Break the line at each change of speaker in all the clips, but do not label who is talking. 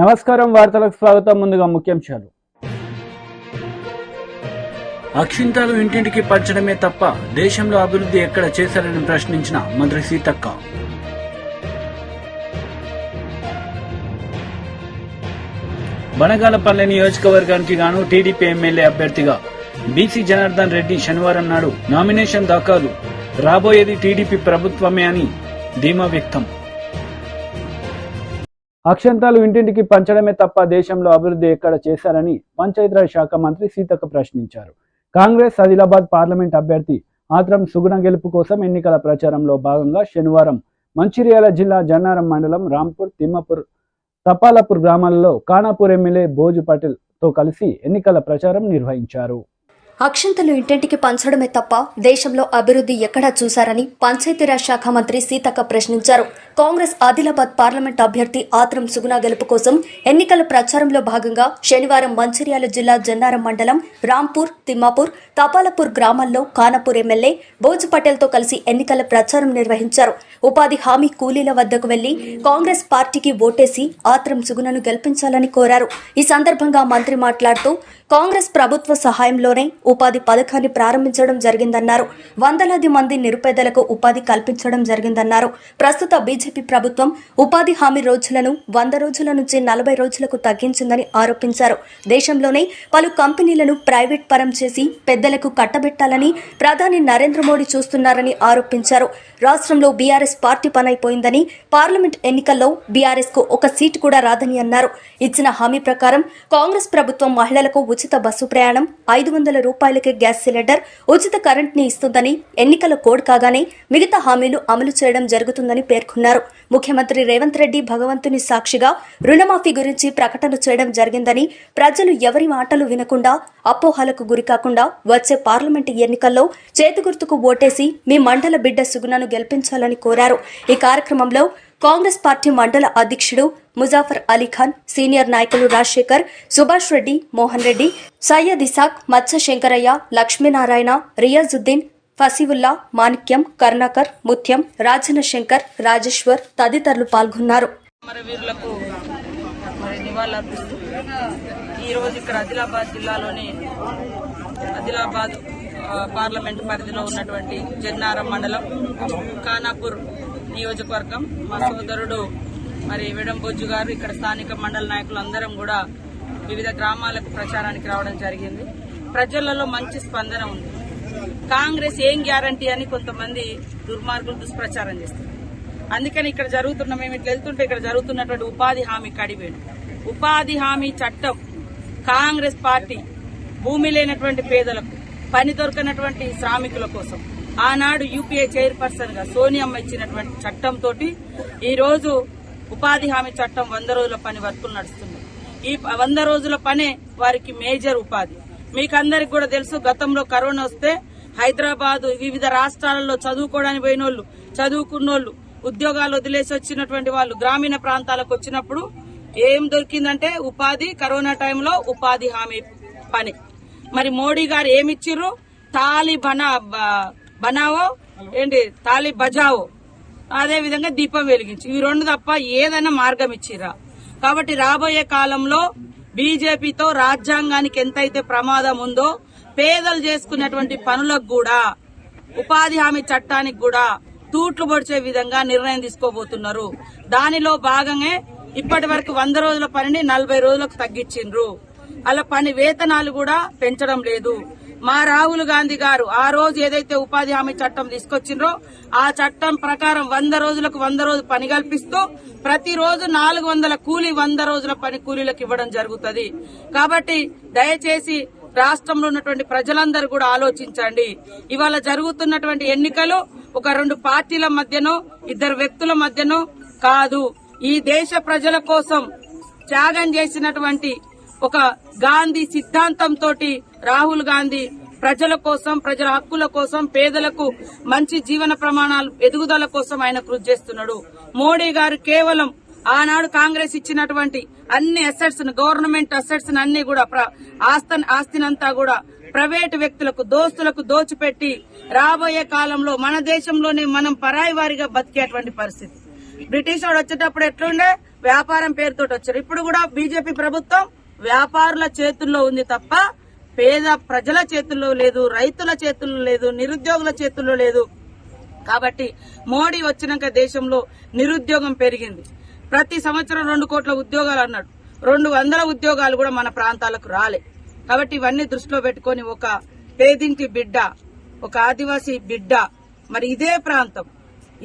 నమస్కారం, వార్తలకు స్వాగతం. ముందుగా ముఖ్యాంశాలు. అక్షింతలు ఇంటింటికి పంచడమే తప్ప దేశంలో అభివృద్ధి ఎక్కడ చేశారని ప్రశ్నించిన మంత్రి సీతక్క. బనగానపల్లె నియోజకవర్గానికి గాను టీడీపీ ఎమ్మెల్యే అభ్యర్థిగా బీసీ జనార్దన్ రెడ్డి శనివారం నాడు నామినేషన్ దాఖలు. రాబోయేది టీడీపీ ప్రభుత్వమే అని ధీమా వ్యక్తం. అక్షంతాలు ఇంటింటికి పంచడమే తప్ప దేశంలో అభివృద్ధి ఎక్కడ చేశారని పంచాయతీరాజ్ శాఖ మంత్రి సీతక్క ప్రశ్నించారు. కాంగ్రెస్ ఆదిలాబాద్ పార్లమెంట్ అభ్యర్థి ఆత్రం సుగుణ గెలుపు కోసం ఎన్నికల ప్రచారంలో భాగంగా శనివారం మంచిర్యాల జిల్లా జన్నారం మండలం రాంపూర్, తిమ్మాపూర్, తపాలపూర్ గ్రామాలలో ఖానాపూర్ ఎమ్మెల్యే భోజు పటేల్ తో కలిసి ఎన్నికల ప్రచారం నిర్వహించారు.
అక్షంతలు ఇంటింటికి పంచడమే తప్ప దేశంలో అభివృద్ధి ఎక్కడా చూశారని పంచాయతీరాజ్ శాఖ మంత్రి సీతక్క ప్రశ్నించారు. కాంగ్రెస్ ఆదిలాబాద్ పార్లమెంట్ అభ్యర్థి ఆత్రం సుగుణ గెలుపు కోసం ఎన్నికల ప్రచారంలో భాగంగా శనివారం మంచిర్యాల జిల్లా జన్నారం మండలం రాంపూర్, తిమ్మాపూర్, తపాలపూర్ గ్రామాల్లో ఖానాపూర్ ఎమ్మెల్యే భోజు పటేల్ తో కలిసి ఎన్నికల ప్రచారం నిర్వహించారు. ఉపాధి హామీ కూలీల వద్దకు వెళ్లి కాంగ్రెస్ పార్టీకి ఓటేసి ఆత్రం సుగుణను గెలిపించాలని కోరారు. ఈ సందర్భంగా మంత్రి మాట్లాడుతూ కాంగ్రెస్ ప్రభుత్వ సహాయంలోనే ఉపాధి పథకాన్ని ప్రారంభించడం జరిగిందన్నారు. వందలాది మంది నిరుపేదలకు ఉపాధి కల్పించడం జరిగిందన్నారు. ప్రస్తుత బీజేపీ ప్రభుత్వం ఉపాధి హామీ రోజులను 100 రోజుల నుంచి 40 రోజులకు తగ్గించిందని ఆరోపించారు. దేశంలోనే పలు కంపెనీలను ప్రైవేట్ పరం చేసి పెద్దలకు కట్టబెట్టాలని ప్రధాని నరేంద్ర మోడీ చూస్తున్నారని ఆరోపించారు. రాష్ట్రంలో బీఆర్ఎస్ పార్టీ పనైపోయిందని, పార్లమెంట్ ఎన్నికల్లో బీఆర్ఎస్ కు ఒక సీటు కూడా రాదని అన్నారు. ఇచ్చిన హామీ ప్రకారం కాంగ్రెస్ ప్రభుత్వం మహిళలకు ఉచిత బస్సు ప్రయాణం, 500 రూపాయలకే గ్యాస్ సిలిండర్, ఉచిత కరెంట్ ని ఇస్తుందని ఎన్నికల కోడ్ కాగానే మిగతా హామీలు అమలు చేయడం జరుగుతుందని పేర్కొన్నారు. ముఖ్యమంత్రి రేవంత్ రెడ్డి భగవంతుని సాక్షిగా రుణమాఫీ గురించి ప్రకటన చేయడం జరిగిందని, ప్రజలు ఎవరి మాటలు వినకుండా అపోహలకు గురికాకుండా వచ్చే పార్లమెంటు ఎన్నికల్లో చేతిగుర్తుకు ఓటేసి మీ మండల బిడ్డ సుగుణను గెలిపించాలని కోరారు. ఈ కార్యక్రమంలో కాంగ్రెస్ పార్టీ మండల అధ్యక్షుడు ముజాఫర్ అలీఖాన్, సీనియర్ నాయకులు రాజశేఖర్, సుభాష్ రెడ్డి, మోహన్ రెడ్డి, సయ్యద్ ఇసాక్, మత్స్య శంకరయ్య, లక్ష్మీనారాయణ, రియాజుద్దీన్, ఫసీవుల్లా, మాణిక్యం, కర్ణాకర్, ముత్యం, రాజన శంకర్, రాజేశ్వర్ తదితరులు పాల్గొన్నారు.
ఆదిలాబాద్ జిల్లాలోని ఆదిలాబాద్ పార్లమెంట్ పరిధిలో ఉన్నటువంటి జన్నారం మండలం ఖానాపూర్ నియోజకవర్గం మా సోదరుడు విడం బొజ్జు గారు, ఇక్కడ స్థానిక మండల నాయకులు అందరం కూడా వివిధ గ్రామాలకు ప్రచారానికి రావడం జరిగింది. ప్రజలలో మంచి స్పందన ఉంది. కాంగ్రెస్ ఏం గ్యారంటీ అని కొంతమంది దుర్మార్గులు దుష్ప్రచారం చేస్తారు. అందుకని ఇక్కడ మేము ఇట్లా వెళ్తుంటే ఇక్కడ జరుగుతున్నటువంటి ఉపాధి హామీ కడివేడు ఉపాధి హామీ చట్టం కాంగ్రెస్ పార్టీ భూమి లేనటువంటి పేదలకు, పని దొరకనటువంటి శ్రామికుల కోసం ఆనాడు యూపీఏ చైర్పర్సన్ గా సోనియమ్మ ఇచ్చినటువంటి చట్టంతో ఈ రోజు ఉపాధి హామీ చట్టం 100 రోజుల పని వర్కులు నడుస్తుంది. ఈ 100 రోజుల పనే వారికి మేజర్ ఉపాధి. మీకందరికి కూడా తెలుసు, గతంలో కరోనా వస్తే హైదరాబాద్ వివిధ రాష్ట్రాలలో చదువుకోవడానికి పోయినోళ్లు, చదువుకున్నోళ్లు, ఉద్యోగాలు వదిలేసి వచ్చినటువంటి వాళ్ళు గ్రామీణ ప్రాంతాలకు వచ్చినప్పుడు ఏం దొరికిందంటే ఉపాధి. కరోనా టైంలో ఉపాధి హామీ పని. మోడీ గారు ఏమిచ్చిర్రు? తాలి బనావో ఏంటి, తాలి బజావో, అదే విధంగా దీపం వెలిగించి, ఇవి 2 తప్ప ఏదైనా మార్గం ఇచ్చిరా. కాబట్టి రాబోయే కాలంలో బీజేపీతో రాజ్యాంగానికి ఎంతైతే ప్రమాదం ఉందో పేదలు చేసుకున్నటువంటి పనులకు కూడా, ఉపాధి హామీ చట్టానికి కూడా తూట్లు పొడిచే విధంగా నిర్ణయం తీసుకోబోతున్నారు. దానిలో భాగంగా ఇప్పటి వరకు 100 రోజుల పనిని 40 రోజులకు తగ్గించిండ్రు. అలా పని వేతనాలు కూడా పెంచడం లేదు. మా రాహుల్ గాంధీ గారు ఆ రోజు ఏదైతే ఉపాధి హామీ చట్టం తీసుకొచ్చిండ్రో ఆ చట్టం ప్రకారం 100 రోజులకు 100 రోజులు పని కల్పిస్తూ ప్రతిరోజు 400 కూలీ 100 రోజుల పని కూలీలకు ఇవ్వడం జరుగుతుంది. కాబట్టి దయచేసి రాష్ట్రంలో ఉన్నటువంటి ప్రజలందరూ కూడా ఆలోచించండి. ఇవాళ జరుగుతున్నటువంటి ఎన్నికలు ఒక 2 పార్టీల మధ్యనో 2 వ్యక్తుల మధ్యనో కాదు. ఈ దేశ ప్రజల కోసం త్యాగం చేసినటువంటి ఒక గాంధీ సిద్ధాంతంతో రాహుల్ గాంధీ ప్రజల కోసం, ప్రజల హక్కుల కోసం, పేదలకు మంచి జీవన ప్రమాణాలు ఎదుగుదల కోసం ఆయన కృషి చేస్తున్నాడు. మోడీ గారు కేవలం ఆనాడు కాంగ్రెస్ ఇచ్చినటువంటి అన్ని అసెట్స్, గవర్నమెంట్ అసెట్స్ అన్ని కూడా ఆస్తినంతా కూడా ప్రైవేటు వ్యక్తులకు, దోస్తులకు దోచిపెట్టి రాబోయే కాలంలో మన దేశంలోనే మనం పరాయి వారిగా బతికేటువంటి పరిస్థితి. బ్రిటిష్ వాడు వచ్చేటప్పుడు ఎట్లుండే వ్యాపారం పేరుతోటి వచ్చారు. ఇప్పుడు కూడా బీజేపీ ప్రభుత్వం వ్యాపారుల చేతుల్లో ఉంది తప్ప పేద ప్రజల చేతుల్లో లేదు, రైతుల చేతుల్లో లేదు, నిరుద్యోగుల చేతుల్లో లేదు. కాబట్టి మోడీ వచ్చినాక దేశంలో నిరుద్యోగం పెరిగింది. ప్రతి సంవత్సరం 2 కోట్ల ఉద్యోగాలు అన్నాడు, 200 ఉద్యోగాలు కూడా మన ప్రాంతాలకు రాలే. కాబట్టి ఇవన్నీ దృష్టిలో పెట్టుకుని ఒక పేదింటి బిడ్డ, ఒక ఆదివాసీ బిడ్డ, మరి ఇదే ప్రాంతం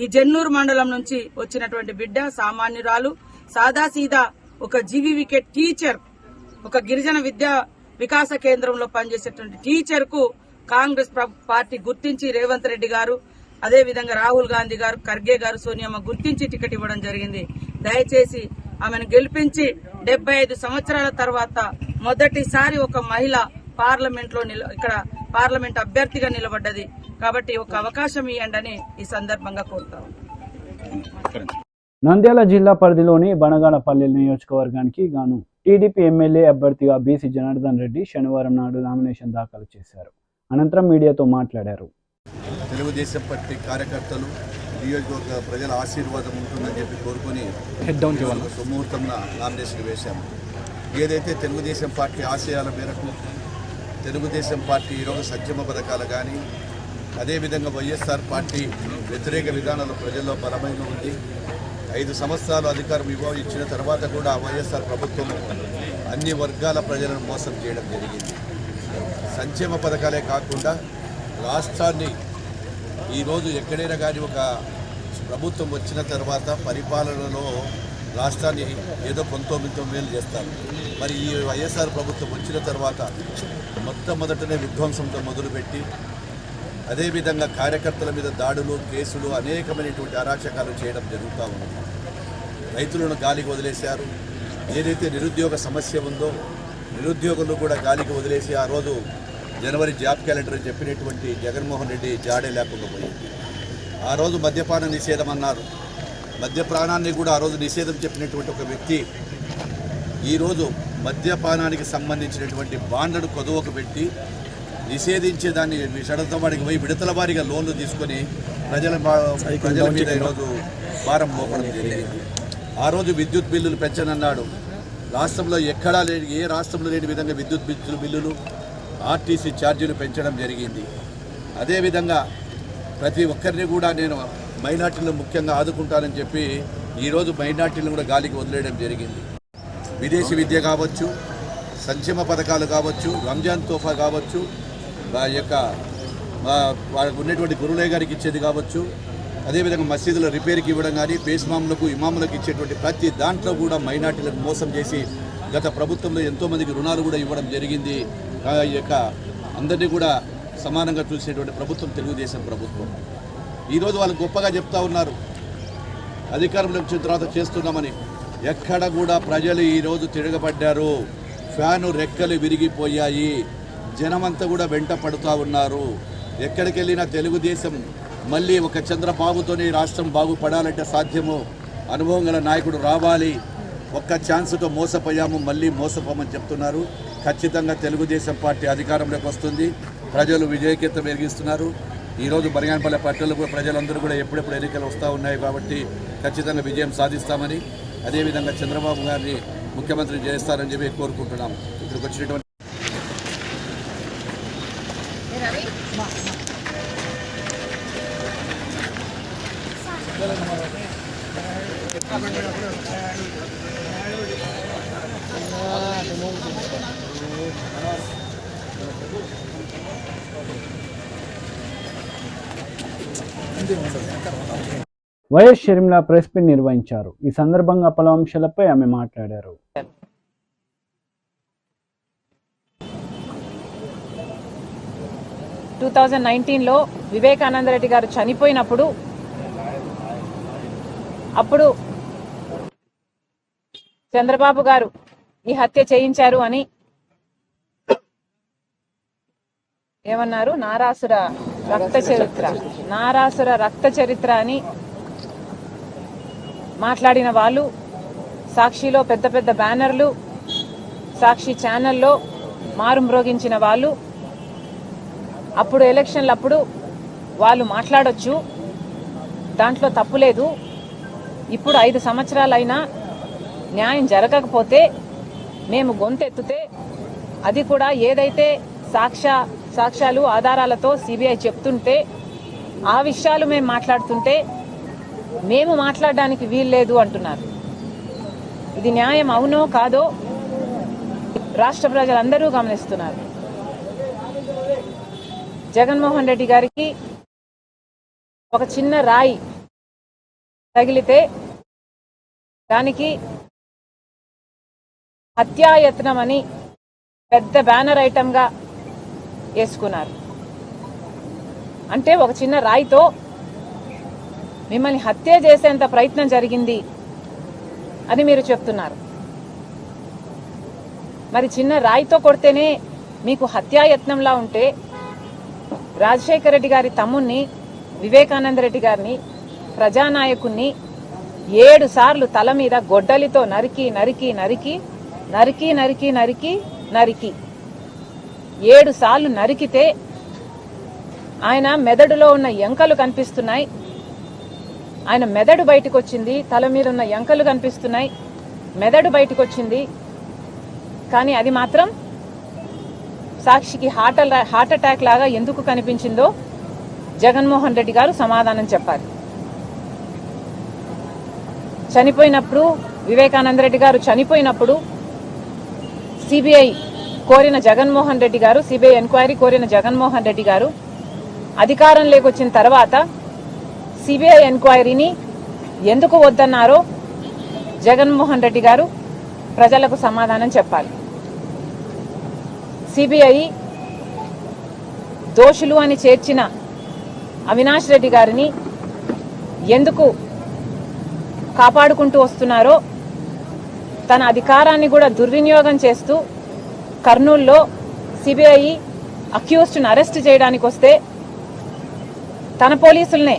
ఈ జెన్నూరు మండలం నుంచి వచ్చినటువంటి బిడ్డ, సామాన్యురాలు, సాదాసీదా ఒక జీవీవికే టీచర్, ఒక గిరిజన విద్యా వికాస కేంద్రంలో పనిచేసేటువంటి టీచర్ కు కాంగ్రెస్ పార్టీ గుర్తించి రేవంత్ రెడ్డి గారు, అదేవిధంగా రాహుల్ గాంధీ గారు, ఖర్గే గారు, సోనియమ్మ గుర్తించి టికెట్ ఇవ్వడం జరిగింది. దయచేసి ఆమెను గెలిపించి 75 సంవత్సరాల తర్వాత మొదటిసారి ఒక మహిళ పార్లమెంట్ లో ఇక్కడ పార్లమెంట్ అభ్యర్థిగా నిలబడ్డది. కాబట్టి ఒక అవకాశం ఇవ్వండి ఈ సందర్భంగా కోరుతాం.
నంద్యాల జిల్లా పరిధిలోని బనగానపల్లి నియోజకవర్గానికి గాను టీడీపీ ఎమ్మెల్యే అభ్యర్థిగా బీసీ జనార్దన్ రెడ్డి శనివారం నాడు నామినేషన్ దాఖలు చేశారు. అనంతరం మీడియాతో మాట్లాడారు.
తెలుగుదేశం పార్టీ కార్యకర్తలు, నియోజకవర్గ ప్రజల ఆశీర్వాదం ఉంటుందని చెప్పి కోరుకొని సుముహూర్తంలో నామినేషన్ వేశాము. ఏదైతే తెలుగుదేశం పార్టీ ఆశయాల మేరకు తెలుగుదేశం పార్టీ ఈరోజు సంక్షేమ పథకాలు కానీ, అదేవిధంగా వైఎస్ఆర్ పార్టీ వ్యతిరేక విధానాలు ప్రజల్లో బలమైన ఉంది. 5 సంవత్సరాలు అధికారం ఇచ్చిన తర్వాత కూడా వైఎస్ఆర్ ప్రభుత్వం అన్ని వర్గాల ప్రజలను మోసం చేయడం జరిగింది. సంక్షేమ పథకాలే కాకుండా రాష్ట్రాన్ని ఈరోజు ఎక్కడైనా కానీ ఒక ప్రభుత్వం వచ్చిన తర్వాత పరిపాలనలో రాష్ట్రాన్ని ఏదో 19 చేస్తారు. మరి ఈ వైఎస్ఆర్ ప్రభుత్వం వచ్చిన తర్వాత మొట్టమొదటనే విధ్వంసంతో మొదలుపెట్టి అదేవిధంగా కార్యకర్తల మీద దాడులు, కేసులు, అనేకమైనటువంటి అరాచకాలు చేయడం జరుగుతూ ఉంది. రైతులను గాలికి వదిలేశారు. ఏదైతే నిరుద్యోగ సమస్య ఉందో నిరుద్యోగులను కూడా గాలికి వదిలేసి ఆ రోజు జనవరి జాబ్ క్యాలెండర్ అని చెప్పినటువంటి జగన్మోహన్ రెడ్డి జాడే లేకుండా పోయింది. ఆ రోజు మద్యపాన నిషేధం అన్నారు. మద్యపానాన్ని కూడా ఆ రోజు నిషేధం చెప్పినటువంటి ఒక వ్యక్తి ఈరోజు మద్యపానానికి సంబంధించినటువంటి బాండ్లను కొదువకు పెట్టి నిషేధించే దాన్ని షరతుల వారికి పోయి విడతల వారిగా లోన్లు తీసుకొని ప్రజల మీద ఈరోజు భారం మోపడం జరిగింది. ఆ రోజు విద్యుత్ బిల్లులు పెంచనన్నాడు. రాష్ట్రంలో ఎక్కడా లేని, ఏ రాష్ట్రంలో లేని విధంగా విద్యుత్ బిల్లులు, ఆర్టీసీ ఛార్జీలు పెంచడం జరిగింది. అదేవిధంగా ప్రతి ఒక్కరిని కూడా నేను మైనార్టీలను ముఖ్యంగా ఆదుకుంటానని చెప్పి ఈరోజు మైనార్టీలను కూడా గాలికి వదిలేయడం జరిగింది. విదేశీ విద్య కావచ్చు, సంక్షేమ పథకాలు కావచ్చు, రంజాన్ తోఫా కావచ్చు, వాళ్ళకు ఉన్నటువంటి గురులే గారికి ఇచ్చేది కావచ్చు, అదేవిధంగా మసీదుల రిపేర్కి ఇవ్వడం కానీ, పేస్మాములకు, ఇమాములకు ఇచ్చేటువంటి ప్రతి దాంట్లో కూడా మైనార్టీలకు మోసం చేసి గత ప్రభుత్వంలో ఎంతోమందికి రుణాలు కూడా ఇవ్వడం జరిగింది. అందరినీ కూడా సమానంగా చూసేటువంటి ప్రభుత్వం తెలుగుదేశం ప్రభుత్వం. ఈరోజు వాళ్ళు గొప్పగా చెప్తా ఉన్నారు అధికారంలోకి వచ్చిన తర్వాత చేస్తున్నామని. ఎక్కడ కూడా ప్రజలు ఈరోజు తిరగబడ్డారు. ఫ్యాను రెక్కలు విరిగిపోయాయి. జనమంతా కూడా వెంట పడుతూ ఉన్నారు. ఎక్కడికి వెళ్ళినా తెలుగుదేశం మళ్ళీ ఒక చంద్రబాబుతోనే రాష్ట్రం బాగుపడాలంటే సాధ్యము. అనుభవం గల నాయకుడు రావాలి. ఒక్క ఛాన్స్తో మోసపోయాము, మళ్ళీ మోసపోమని చెప్తున్నారు. ఖచ్చితంగా తెలుగుదేశం పార్టీ అధికారంలోకి వస్తుంది. ప్రజలు విజయకేతం వెలిగిస్తున్నారు. ఈరోజు బనగానపల్లి పట్టణంలో కూడా ప్రజలందరూ కూడా ఎప్పుడెప్పుడు ఎన్నికలు వస్తూ ఉన్నాయి కాబట్టి ఖచ్చితంగా విజయం సాధిస్తామని, అదేవిధంగా చంద్రబాబు గారిని ముఖ్యమంత్రి చేస్తారని చెప్పి కోరుకుంటున్నాము. ఇక్కడికి వచ్చినటువంటి
వైఎస్ షర్మిల ప్రెస్ మీట్ నిర్వహించారు. ఈ సందర్భంగా పలు అంశాలపై ఆమె మాట్లాడారు.
2019లో వివేకానంద రెడ్డి గారు చనిపోయినప్పుడు అప్పుడు చంద్రబాబు గారు ఈ హత్య చేయించారు అని ఏమన్నారు? నారాసుర రక్త చరిత్ర అని మాట్లాడిన వాళ్ళు, సాక్షిలో పెద్ద పెద్ద బ్యానర్లు, సాక్షి ఛానల్లో మారుమ్రోగించిన వాళ్ళు, అప్పుడు ఎలక్షన్లప్పుడు వాళ్ళు మాట్లాడొచ్చు, దాంట్లో తప్పులేదు. ఇప్పుడు 5 సంవత్సరాలైనా న్యాయం జరగకపోతే మేము గొంతెత్తితే అది కూడా ఏదైతే సాక్ష్యాలు ఆధారాలతో సిబిఐ చెప్తుంటే ఆ విషయాలు మేము మాట్లాడుతుంటే మేము మాట్లాడడానికి వీల్లేదు అంటున్నారు. ఇది న్యాయం అవునో కాదో రాష్ట్ర ప్రజలందరూ గమనిస్తున్నారు. జగన్మోహన్ రెడ్డి గారికి ఒక చిన్న రాయి తగిలితే దానికి హత్యాయత్నం అని పెద్ద బ్యానర్ ఐటంగా వేసుకున్నారు. అంటే ఒక చిన్న రాయితో మిమ్మల్ని హత్య చేసేంత ప్రయత్నం జరిగింది అని మీరు చెప్తున్నారు. మరి చిన్న రాయితో కొడితేనే మీకు హత్యాయత్నంలా ఉంటే రాజశేఖర రెడ్డి గారి తమ్ముణ్ణి వివేకానంద రెడ్డి గారిని ప్రజానాయకుణ్ణి 7 సార్లు తల మీద గొడ్డలితో నరికి నరికి నరికి నరికి నరికి నరికి నరికి 7 సార్లు నరికితే ఆయన మెదడులో ఉన్న ఎంకలు కనిపిస్తున్నాయి. ఆయన మెదడు బయటకు వచ్చింది, తల మీద ఉన్న ఎంకలు కనిపిస్తున్నాయి, మెదడు బయటకు వచ్చింది. కానీ అది మాత్రం సాక్షికి హార్ట్ అటాక్ లాగా ఎందుకు కనిపించిందో జగన్మోహన్ రెడ్డి గారు సమాధానం చెప్పాలి. చనిపోయినప్పుడు వివేకానంద రెడ్డి గారు చనిపోయినప్పుడు సిబిఐ కోరిన జగన్మోహన్ రెడ్డి గారు, సిబిఐ ఎంక్వైరీ కోరిన జగన్మోహన్ రెడ్డి గారు అధికారంలోకి వచ్చిన తర్వాత సిబిఐ ఎంక్వైరీని ఎందుకు వద్దన్నారో జగన్మోహన్ రెడ్డి గారు ప్రజలకు సమాధానం చెప్పాలి. సిబిఐ దోషులు అని చేర్చిన అవినాష్ రెడ్డి గారిని ఎందుకు కాపాడుకుంటూ వస్తున్నారో, తన అధికారాన్ని కూడా దుర్వినియోగం చేస్తూ కర్నూలులో సిబిఐ అక్యూజ్డ్ని అరెస్ట్ చేయడానికి వస్తే తన పోలీసుల్నే,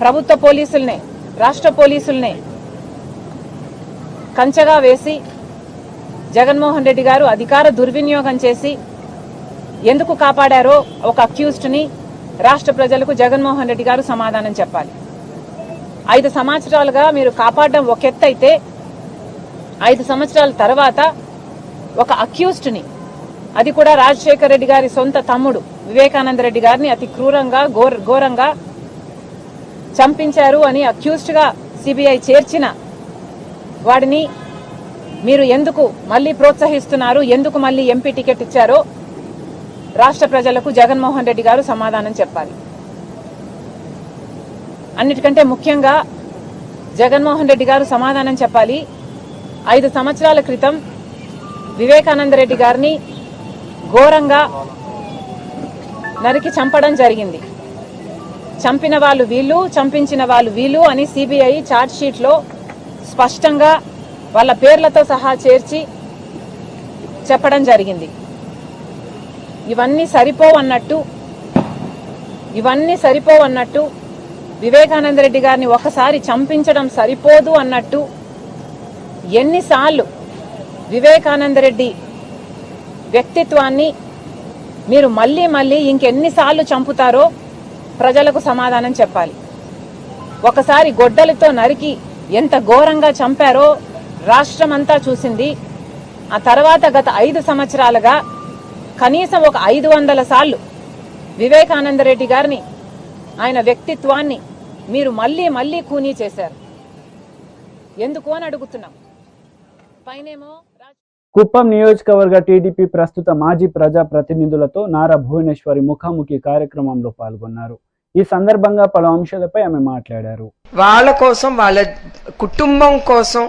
ప్రభుత్వ పోలీసుల్నే, రాష్ట్ర పోలీసుల్నే కంచెగా వేసి జగన్మోహన్ రెడ్డి గారు అధికార దుర్వినియోగం చేసి ఎందుకు కాపాడారో ఒక అక్యూజ్డ్ని రాష్ట్ర ప్రజలకు జగన్మోహన్ రెడ్డి గారు సమాధానం చెప్పాలి. 5 సంవత్సరాలుగా మీరు కాపాడడం ఒక ఎత్తు అయితే 5 సంవత్సరాల తర్వాత ఒక అక్యూజ్డ్ని, అది కూడా రాజశేఖర రెడ్డి గారి సొంత తమ్ముడు వివేకానంద రెడ్డి గారిని అతి క్రూరంగా ఘోరంగా చంపించారు అని అక్యూజ్డ్గా సిబిఐ చేర్చిన వాడిని మీరు ఎందుకు మళ్ళీ ప్రోత్సహిస్తున్నారు, ఎందుకు మళ్ళీ ఎంపీ టికెట్ ఇచ్చారో రాష్ట్ర ప్రజలకు జగన్మోహన్ రెడ్డి గారు సమాధానం చెప్పాలి. అన్నిటికంటే ముఖ్యంగా జగన్మోహన్ రెడ్డి గారు సమాధానం చెప్పాలి. 5 సంవత్సరాల క్రితం వివేకానంద రెడ్డి గారిని ఘోరంగా నరికి చంపడం జరిగింది. చంపిన వాళ్ళు వీళ్ళు, చంపించిన వాళ్ళు వీళ్ళు అని సిబిఐ ఛార్జ్ షీట్లో స్పష్టంగా వాళ్ళ పేర్లతో సహా చేర్చి చెప్పడం జరిగింది. ఇవన్నీ సరిపోవన్నట్టు వివేకానంద రెడ్డి గారిని ఒకసారి చంపించడం సరిపోదు అన్నట్టు ఎన్నిసార్లు వివేకానంద రెడ్డి వ్యక్తిత్వాన్ని మీరు మళ్ళీ ఇంకెన్నిసార్లు చంపుతారో ప్రజలకు సమాధానం చెప్పాలి. ఒకసారి గొడ్డలితో నరికి ఎంత ఘోరంగా చంపారో రాష్ట్రమంతా చూసింది. ఆ తర్వాత గత 5 సంవత్సరాలుగా కనీసం ఒక 500 సార్లు వివేకానంద రెడ్డి గారిని, ఆయన వ్యక్తిత్వాన్ని మీరు మళ్ళీ కూనీ చేశారు. ఎందుకు అని అడుగుతున్నాం. పైనేమో
కుప్పం నియోజకవర్గ టీడీపీ ప్రస్తుత మాజీ ప్రజా ప్రతినిధులతో నారా భువనేశ్వరి ముఖాముఖి కార్యక్రమంలో పాల్గొన్నారు. ఈ సందర్భంగా పలు అంశాలపై ఆమె మాట్లాడారు.
వాళ్ళ కోసం, వాళ్ళ కుటుంబం కోసం,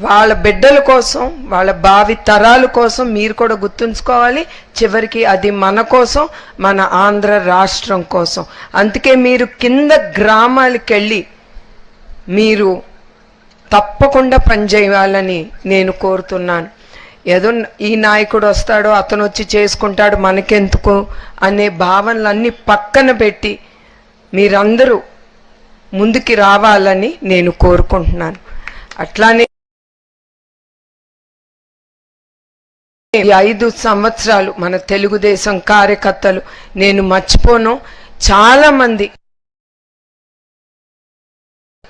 వాళ్ళ బిడ్డల కోసం, వాళ్ళ భావి తరాల కోసం మీరు కూడా గుర్తుంచుకోవాలి. చివరికి అది మన కోసం, మన ఆంధ్ర రాష్ట్రం కోసం. అందుకే మీరు కింద గ్రామాలకు వెళ్ళి మీరు తప్పకుండా పనిచేయాలని నేను కోరుతున్నాను. ఏదో ఈ నాయకుడు వస్తాడో అతను వచ్చి చేసుకుంటాడు మనకెందుకు అనే భావనలన్నీ పక్కన పెట్టి మీరందరూ ముందుకి రావాలని నేను కోరుకుంటున్నాను. అట్లానే 5 సంవత్సరాలు మన తెలుగుదేశం కార్యకర్తలు నేను మర్చిపోను. చాలా మంది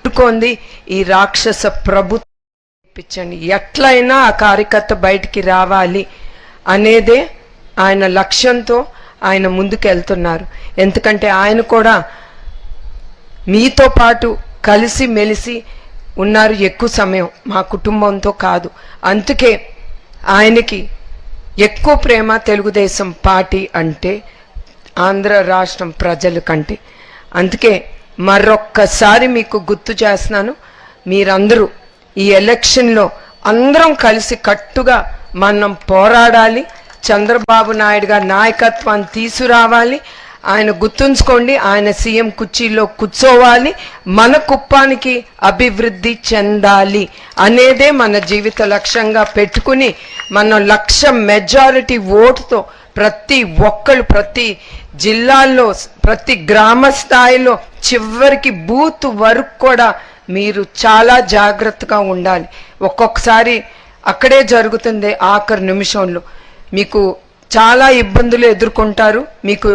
ఎదుర్కొంది ఈ రాక్షస ప్రభుత్వం ఇప్పించండి. ఎట్లయినా ఆ కార్యకర్త బయటికి రావాలి అనేదే ఆయన లక్ష్యంతో ఆయన ముందుకు వెళ్తున్నారు. ఎందుకంటే ఆయన కూడా మీతో పాటు కలిసి మెలిసి ఉన్నారు ఎక్కువ సమయం, మా కుటుంబంతో కాదు. అందుకే ఆయనకి ఎక్కువ ప్రేమ తెలుగుదేశం పార్టీ అంటే ఆంధ్ర రాష్ట్రం ప్రజల కంటే. అందుకే మరొక్కసారి మీకు గుర్తు చేస్తున్నాను, మీరందరూ ఈ ఎలక్షన్లో అందరం కలిసి కట్టుగా మనం పోరాడాలి. చంద్రబాబు నాయుడు గారి నాయకత్వాన్ని తీసుకురావాలి. ఆయన గుర్తుంచుకోండి, ఆయన సీఎం కుర్చీలో కూర్చోవాలి, మన కుప్పానికి అభివృద్ధి చెందాలి అనేదే మన జీవిత లక్ష్యంగా పెట్టుకుని మనం 1,00,000 మెజారిటీ ఓటుతో ప్రతి ఒక్కళ్ళు ప్రతి జిల్లాల్లో ప్రతి గ్రామ స్థాయిలో చివరికి బూత్ వరకు కూడా మీరు చాలా జాగ్రత్తగా ఉండాలి. ఒక్కొక్కసారి అక్కడే జరుగుతుంది, ఆఖరి నిమిషంలో మీకు చాలా ఇబ్బందులు ఎదుర్కొంటారు. మీకు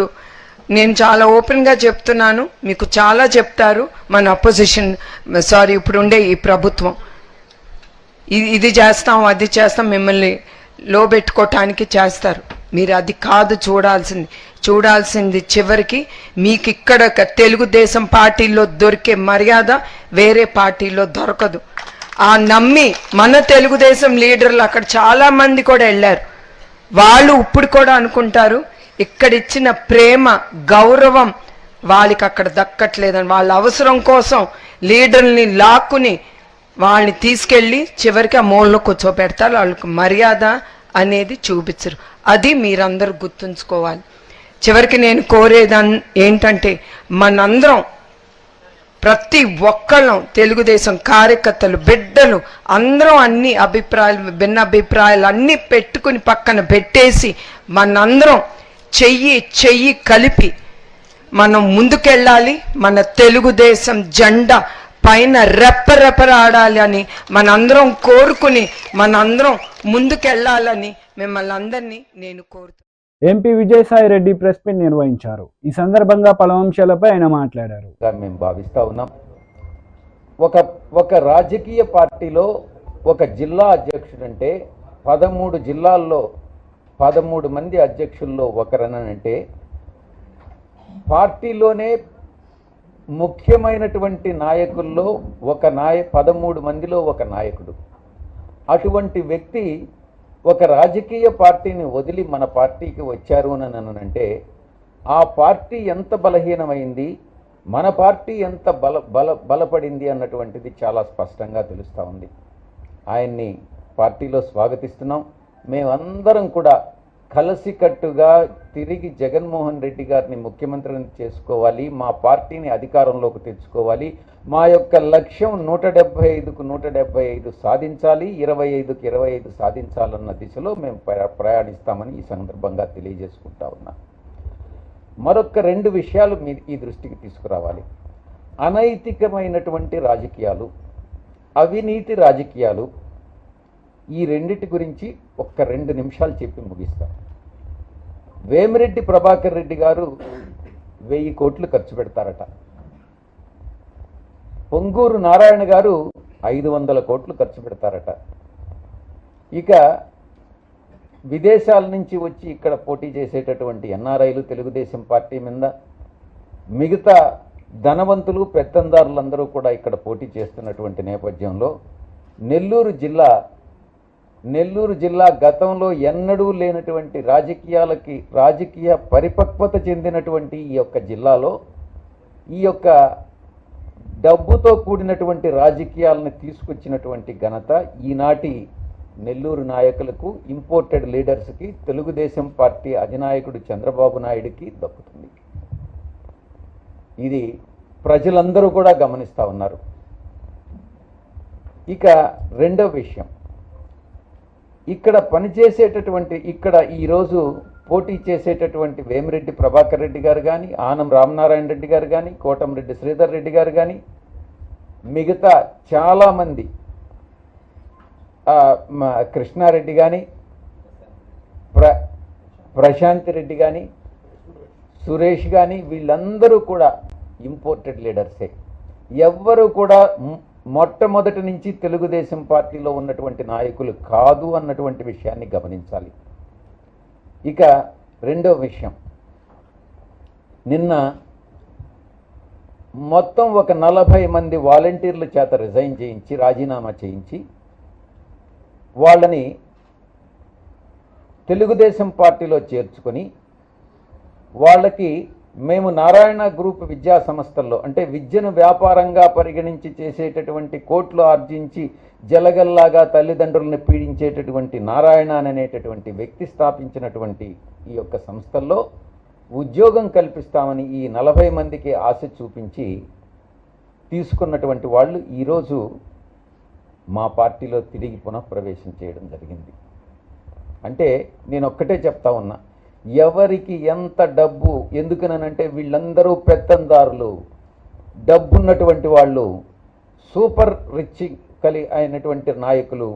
నేను చాలా ఓపెన్గా చెప్తున్నాను, మీకు చాలా చెప్తారు మన అపోజిషన్ ఇప్పుడు ఉండే ఈ ప్రభుత్వం. ఇది చేస్తాం అది చేస్తాం మిమ్మల్ని లో పెట్టుకోవటానికి చేస్తారు. మీరు అది కాదు చూడాల్సింది చివరికి మీకు ఇక్కడ తెలుగుదేశం పార్టీలో దొరికే మర్యాద వేరే పార్టీలో దొరకదు. ఆ నమ్మి మన తెలుగుదేశం లీడర్లు అక్కడ చాలా మంది కూడా వెళ్ళారు. వాళ్ళు ఇప్పుడు కూడా అనుకుంటారు ఇక్కడిచ్చిన ప్రేమ గౌరవం వాళ్ళకి అక్కడ దక్కట్లేదని. వాళ్ళ అవసరం కోసం లీడర్ని లాక్కుని వాళ్ళని తీసుకెళ్ళి చివరికి ఆ మూలలో కూర్చోబెడతారు. వాళ్ళకి మర్యాద అనేది చూపించరు. అది మీరందరూ గుర్తుంచుకోవాలి. చివరికి నేను కోరేది ఏంటంటే మనందరం ప్రతి ఒక్కళ్ళం తెలుగుదేశం కార్యకర్తలు బిడ్డలు అందరం అన్ని అభిప్రాయాలు భిన్న అభిప్రాయాలు అన్ని పెట్టుకుని పక్కన పెట్టేసి మనందరం చెయ్యి కలిపి మనం ముందుకెళ్ళాలి. మన తెలుగుదేశం జెండా పైన రెప్పరెపరాడాలి అని మనందరం కోరుకుని మనందరం ముందుకెళ్ళాలని మిమ్మల్ని అందరినీ నేను కోరుతున్నాను.
MP Vijayasai Reddy press meet నిర్వహించారు. ఈ సందర్భంగా పలు అంశాలపై ఆయన మాట్లాడారు.
మేము భావిస్తా ఉన్నాం, ఒక రాజకీయ పార్టీలో ఒక జిల్లా అధ్యక్షుడంటే 13 జిల్లాల్లో 13 మంది అధ్యక్షుల్లో ఒకరనంటే పార్టీలోనే ముఖ్యమైనటువంటి నాయకుల్లో 13 మందిలో ఒక నాయకుడు. అటువంటి వ్యక్తి ఒక రాజకీయ పార్టీని వదిలి మన పార్టీకి వచ్చారు అని అంటే ఆ పార్టీ ఎంత బలహీనమైంది, మన పార్టీ ఎంత బలపడింది అన్నటువంటిది చాలా స్పష్టంగా తెలుస్తూ ఉంది. ఆయన్ని పార్టీలో స్వాగతిస్తున్నాం. మేమందరం కూడా కలిసికట్టుగా తిరిగి జగన్మోహన్ రెడ్డి గారిని ముఖ్యమంత్రిని చేసుకోవాలి, మా పార్టీని అధికారంలోకి తెచ్చుకోవాలి, మా యొక్క లక్ష్యం 175కు 175 సాధించాలి, 25కు 25 సాధించాలన్న దిశలో మేము ప్రయాణిస్తామని ఈ సందర్భంగా తెలియజేసుకుంటా ఉన్నా. మరొక 2 విషయాలు మీ ఈ దృష్టికి తీసుకురావాలి. అనైతికమైనటువంటి రాజకీయాలు, అవినీతి రాజకీయాలు, ఈ రెండిటి గురించి ఒక్క 2 నిమిషాలు చెప్పి ముగిస్తాను. వేమిరెడ్డి ప్రభాకర్ రెడ్డి గారు 1000 కోట్లు ఖర్చు పెడతారట. పొంగూరు నారాయణ గారు 500 కోట్లు ఖర్చు పెడతారట. ఇక విదేశాల నుంచి వచ్చి ఇక్కడ పోటీ చేసేటటువంటి ఎన్ఆర్ఐలు తెలుగుదేశం పార్టీ మీద, మిగతా ధనవంతులు పెత్తందారులందరూ కూడా ఇక్కడ పోటీ చేస్తున్నటువంటి నేపథ్యంలో నెల్లూరు జిల్లా గతంలో ఎన్నడూ లేనటువంటి రాజకీయ పరిపక్వత చెందినటువంటి ఈ యొక్క జిల్లాలో ఈ యొక్క డబ్బుతో కూడినటువంటి రాజకీయాలను తీసుకొచ్చినటువంటి ఘనత ఈనాటి నెల్లూరు నాయకులకు, ఇంపోర్టెడ్ లీడర్స్కి, తెలుగుదేశం పార్టీ అధినాయకుడు చంద్రబాబు నాయుడికి దక్కుతుంది. ఇది ప్రజలందరూ కూడా గమనిస్తూ ఉన్నారు. ఇక రెండవ విషయం, ఇక్కడ ఈరోజు పోటీ చేసేటటువంటి వేమిరెడ్డి ప్రభాకర్ రెడ్డి గారు కానీ, ఆనం రామనారాయణ రెడ్డి గారు కానీ, కోటంరెడ్డి శ్రీధర్ రెడ్డి గారు కానీ, మిగతా చాలామంది కృష్ణారెడ్డి కానీ, ప్రశాంత్ రెడ్డి కానీ, సురేష్ కానీ, వీళ్ళందరూ కూడా ఇంపోర్టెడ్ లీడర్సే. ఎవ్వరూ కూడా మొట్టమొదటి నుంచి తెలుగుదేశం పార్టీలో ఉన్నటువంటి నాయకులు కాదు అన్నటువంటి విషయాన్ని గమనించాలి. ఇక రెండో విషయం, నిన్న మొత్తం ఒక 40 మంది వాలంటీర్ల చేత రిజైన్ చేయించి రాజీనామా చేయించి వాళ్ళని తెలుగుదేశం పార్టీలో చేర్చుకొని వాళ్ళకి మేము నారాయణ గ్రూప్ విద్యా సంస్థల్లో అంటే విద్యను వ్యాపారంగా పరిగణించి చేసేటటువంటి కోట్లు ఆర్జించి జలగల్లాగా తల్లిదండ్రులను పీడించేటటువంటి నారాయణ అనేటటువంటి వ్యక్తి స్థాపించినటువంటి ఈ యొక్క సంస్థల్లో ఉద్యోగం కల్పిస్తామని ఈ 40 మందికి ఆశ చూపించి తీసుకున్నటువంటి వాళ్ళు ఈరోజు మా పార్టీలో తిరిగి పునఃప్రవేశం చేయడం జరిగింది. అంటే నేను ఒక్కటే చెప్తా ఉన్నా, ఎవరికి ఎంత డబ్బు, ఎందుకనంటే వీళ్ళందరూ పెత్తందారులు, డబ్బున్నటువంటి వాళ్ళు, సూపర్ రిచ్ అయినటువంటి నాయకులు,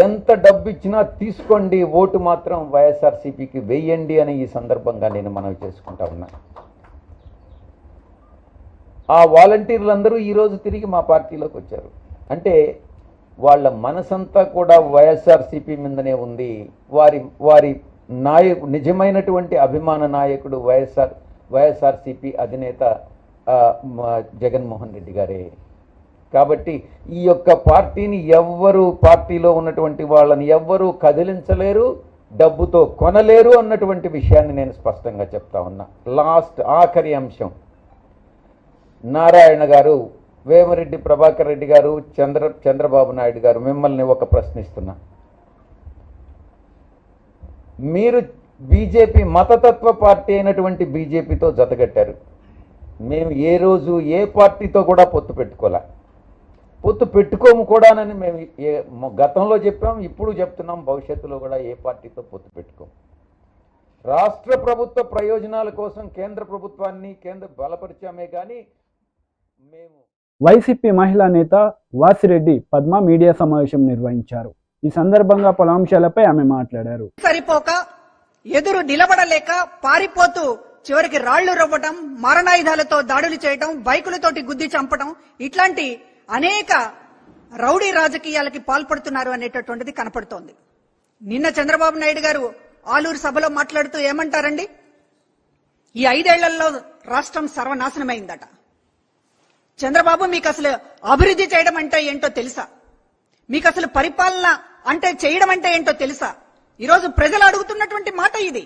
ఎంత డబ్బు ఇచ్చినా తీసుకోండి, ఓటు మాత్రం వైఎస్ఆర్సీపీకి వేయండి అని ఈ సందర్భంగా నేను మనవి చేసుకుంటా ఉన్నా. ఆ వాలంటీర్లందరూ ఈరోజు తిరిగి మా పార్టీలోకి వచ్చారు. అంటే వాళ్ళ మనసంతా కూడా వైఎస్ఆర్సీపీ మీదనే ఉంది. వారి నిజమైనటువంటి అభిమాన నాయకుడు వైఎస్ఆర్సీపీ అధినేత జగన్మోహన్ రెడ్డి గారే. కాబట్టి ఈ యొక్క పార్టీని ఎవ్వరూ, పార్టీలో ఉన్నటువంటి వాళ్ళని ఎవ్వరూ కదిలించలేరు, డబ్బుతో కొనలేరు అన్నటువంటి విషయాన్ని నేను స్పష్టంగా చెప్తా ఉన్నా. ఆఖరి అంశం, నారాయణ గారు, వేమిరెడ్డి ప్రభాకర్ రెడ్డి గారు, చంద్రబాబు నాయుడు గారు, మిమ్మల్ని ఒక ప్రశ్నిస్తున్నా. మీరు బీజేపీ మతతత్వ పార్టీ అయినటువంటి బీజేపీతో జతగట్టారు. మేము ఏ రోజు ఏ పార్టీతో కూడా పొత్తు పెట్టుకోము కూడానని మేము గతంలో చెప్పాం, ఇప్పుడు చెప్తున్నాం, భవిష్యత్తులో కూడా ఏ పార్టీతో పొత్తు పెట్టుకోము. రాష్ట్ర ప్రభుత్వ ప్రయోజనాల కోసం కేంద్ర ప్రభుత్వాన్ని బలపరిచామే కానీ మేము.
వైసీపీ మహిళా నేత వాసిరెడ్డి పద్మ మీడియా సమావేశం నిర్వహించారు. ఈ సందర్భంగా పలు అంశాలపై ఆమె మాట్లాడారు.
సరిపోక ఎదురు నిలబడలేక పారిపోతూ చివరికి రాళ్లు రవ్వటం, మారణాయుధాలతో దాడులు చేయటం, బైకులతోటి గుద్ది చంపటం, ఇట్లాంటి అనేక రౌడీ రాజకీయాలకి పాల్పడుతున్నారు అనేటటువంటిది కనపడుతోంది. నిన్న చంద్రబాబు నాయుడు గారు ఆలూరు సభలో మాట్లాడుతూ ఏమంటారండి, ఈ 5 ఏళ్లలో రాష్ట్రం సర్వనాశనమైందట. చంద్రబాబు, మీకు అసలు అభివృద్ధి చేయడం అంటే ఏంటో తెలుసా? మీకు అసలు పరిపాలన అంటే చేయడం అంటే ఏంటో తెలుసా? ఈరోజు ప్రజలు అడుగుతున్నటువంటి మాట ఇది.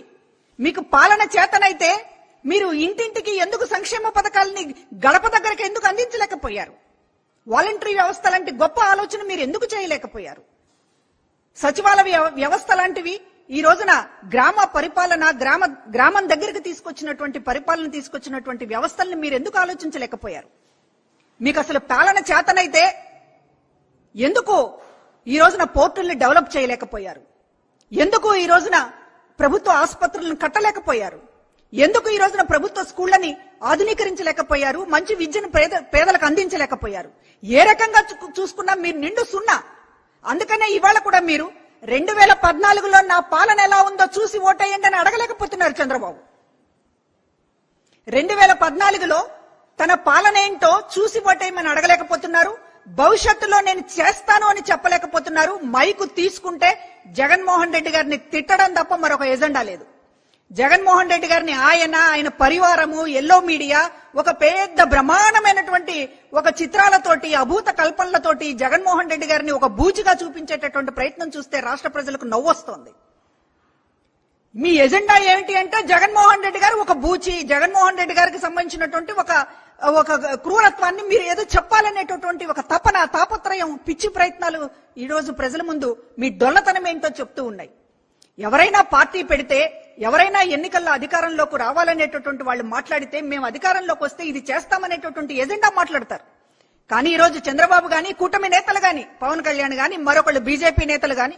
మీకు పాలన చేతనైతే మీరు ఇంటింటికి ఎందుకు సంక్షేమ పథకాలని గడప దగ్గరికి ఎందుకు అందించలేకపోయారు? వాలంటరీ వ్యవస్థ లాంటి గొప్ప ఆలోచన మీరు ఎందుకు చేయలేకపోయారు? సచివాలయ వ్యవస్థ లాంటివి ఈ రోజున గ్రామ పరిపాలన, గ్రామం దగ్గరికి తీసుకొచ్చినటువంటి వ్యవస్థల్ని మీరు ఎందుకు ఆలోచించలేకపోయారు? మీకు అసలు పాలన చేతనైతే ఎందుకు ఈ రోజున పోర్టుల్ని డెవలప్ చేయలేకపోయారు? ఎందుకు ఈ రోజున ప్రభుత్వ ఆసుపత్రులను కట్టలేకపోయారు? ఎందుకు ఈ రోజున ప్రభుత్వ స్కూళ్లని ఆధునీకరించలేకపోయారు? మంచి విద్యను పేదలకు అందించలేకపోయారు? ఏ రకంగా చూసుకున్నా మీరు నిండు సున్నా. అందుకనే ఇవాళ కూడా మీరు 2014లో నా పాలన ఎలా ఉందో చూసి ఓటేయండి అని అడగలేకపోతున్నారు చంద్రబాబు. 2014లో తన పాలన ఏంటో చూసి ఓటేయమని అడగలేకపోతున్నారు. భవిష్యత్తులో నేను చేస్తాను అని చెప్పలేకపోతున్నారు. మైకు తీసుకుంటే జగన్మోహన్ రెడ్డి గారిని తిట్టడం తప్ప మరొక ఎజెండా లేదు. జగన్మోహన్ రెడ్డి గారిని ఆయన పరివారము, ఎల్లో మీడియా ఒక పెద్ద బ్రహ్మాండమైనటువంటి ఒక చిత్రాలతోటి, అభూత కల్పనలతోటి జగన్మోహన్ రెడ్డి గారిని ఒక బూచిగా చూపించేటటువంటి ప్రయత్నం చూస్తే రాష్ట్ర ప్రజలకు నవ్వొస్తోంది. మీ ఎజెండా ఏమిటి అంటే జగన్మోహన్ రెడ్డి గారు ఒక బూచి, జగన్మోహన్ రెడ్డి గారికి సంబంధించినటువంటి ఒక క్రూరత్వాన్ని మీరు ఏదో చెప్పాలనేటటువంటి ఒక తాపత్రయం, పిచ్చి ప్రయత్నాలు ఈ రోజు ప్రజల ముందు మీ డొల్లతనం ఏంటో చెప్తూ ఉన్నాయి. ఎవరైనా పార్టీ పెడితే, ఎవరైనా ఎన్నికల్లో అధికారంలోకి రావాలనేటటువంటి వాళ్ళు మాట్లాడితే మేము అధికారంలోకి వస్తే ఇది చేస్తామనేటటువంటి ఎజెండా మాట్లాడతారు. కానీ ఈ రోజు చంద్రబాబు గాని, కూటమి నేతలు గాని, పవన్ కళ్యాణ్ గాని, మరొకళ్ళు బీజేపీ నేతలు గాని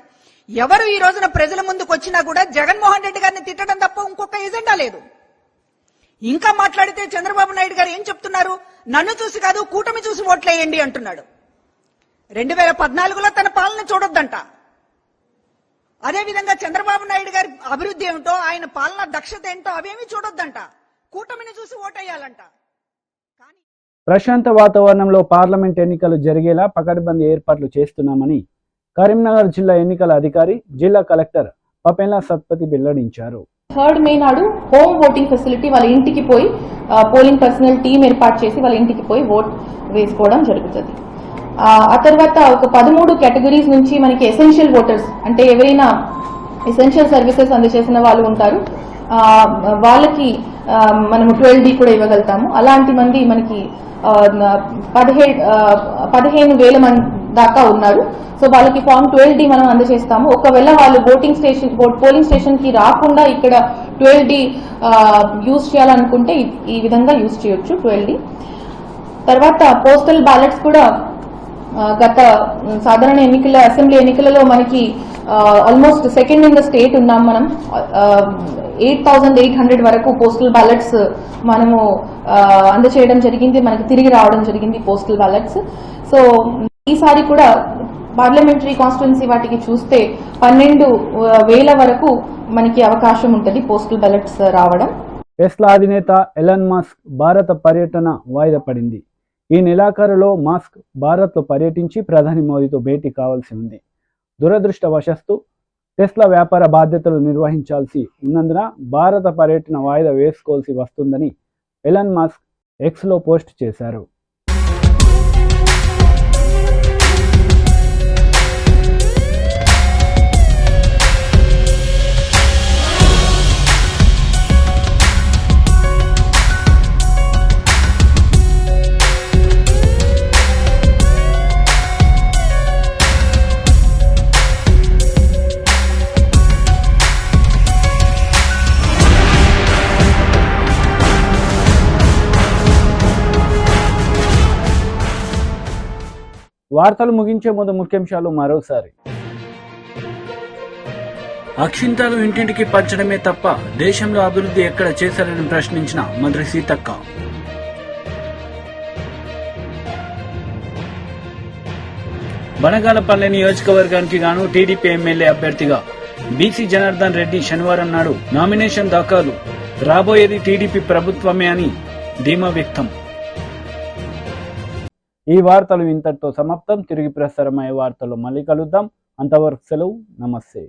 ఎవరు ఈ రోజున ప్రజల ముందుకు వచ్చినా కూడా జగన్మోహన్ రెడ్డి గారిని తిట్టడం తప్ప ఇంకొక ఎజెండా లేదు. ఇంకా మాట్లాడితే చంద్రబాబు నాయుడు గారు ఏం చెప్తున్నారు? నన్ను చూసి కాదు కూటమి చూసి ఓట్లేయండి అంటున్నాడు. 2014లో తన పాలన చూడొద్దంట. అదేవిధంగా చంద్రబాబు నాయుడు గారి అభివృద్ధి ఏమిటో, ఆయన పాలన దక్షత ఏంటో అవేమీ చూడొద్దంట. కూటమిని చూసి ఓటేయాలంట.
ప్రశాంత వాతావరణంలో పార్లమెంట్ ఎన్నికలు జరిగేలా పకడ్బందీ ఏర్పాట్లు చేస్తున్నామని కరీంనగర్ జిల్లా ఎన్నికల అధికారి జిల్లా కలెక్టర్ పపెలా సత్పతి వెల్లడించారు.
3rd మే నాడు హోమ్ ఓటింగ్ ఫెసిలిటీ వాళ్ళ ఇంటికి పోయి పోలింగ్ పర్సనల్ టీం ఏర్పాటు చేసి వాళ్ళ ఇంటికి పోయి ఓట్ వేసుకోవడం జరుగుతుంది. ఆ తర్వాత ఒక 13 కేటగిరీస్ నుంచి మనకి ఎసెన్షియల్ ఓటర్స్ అంటే ఎవరైనా ఎసెన్షియల్ సర్వీసెస్ అందజేసిన వాళ్ళు ఉంటారు, వాళ్ళకి మనము 12D కూడా ఇవ్వగలుగుతాము. అలాంటి మంది మనకి 15,000 మంది దాకా ఉన్నారు. సో వాళ్ళకి ఫామ్ 12D మనం అందజేస్తాము. ఒకవేళ వాళ్ళు పోలింగ్ స్టేషన్ కి రాకుండా ఇక్కడ 12D యూజ్ చేయాలనుకుంటే ఈ విధంగా యూజ్ చేయొచ్చు 12D. తర్వాత పోస్టల్ బ్యాలెట్స్ కూడా గత సాధారణ ఎన్నికల అసెంబ్లీ ఎన్నికలలో మనకి almost second in the state ఉన్నాం. మనం 8,800 వరకు పోస్టల్ బ్యాలెట్స్ మనము అందజేయడం జరిగింది, మనకి తిరిగి రావడం జరిగింది పోస్టల్ బ్యాలెట్స్. సో ఈసారి కూడా పార్లమెంటరీ కాన్స్టిట్యున్సీ వాటికి చూస్తే 12,000 వరకు మనకి అవకాశం ఉంటుంది పోస్టల్ బ్యాలెట్స్ రావడం.
టెస్లా అధినేత ఎలాన్ మస్క్ భారత పర్యటన వాయిదా పడింది. ఈ నెలాఖరులో మస్క్ భారత్లో పర్యటించి ప్రధాని మోదీతో భేటీ కావాల్సి ఉంది. దురదృష్టవశాత్తు టెస్లా వ్యాపార బాధ్యతలు నిర్వహించాల్సి ఉన్నందున భారత పర్యటన వాయిదా వేసుకోవాల్సి వస్తుందని ఎలాన్ మస్క్ ఎక్స్లో పోస్ట్ చేశారు. వార్తలు ముగించే ముందు ముఖ్యాంశాలు మరోసారి. అక్షింతలు ఇంటింటికి పంచడమే తప్ప దేశంలో అభివృద్ధి ఎక్కడ చేశారని ప్రశ్నించిన మంత్రి సీతక్క. బనగానపల్లె నియోజకవర్గానికి గాను టీడీపీ ఎమ్మెల్యే అభ్యర్థిగా బీసీ జనార్దన్ రెడ్డి శనివారం నాడు నామినేషన్ దాఖలు. రాబోయేది టీడీపీ ప్రభుత్వమే అని ధీమా వ్యక్తం. ఈ వార్తలు ఇంతటితో సమాప్తం. తిరిగి ప్రసారమయ్యే వార్తల్లో మళ్ళీ కలుద్దాం. అంతవరకు సెలవు. నమస్తే.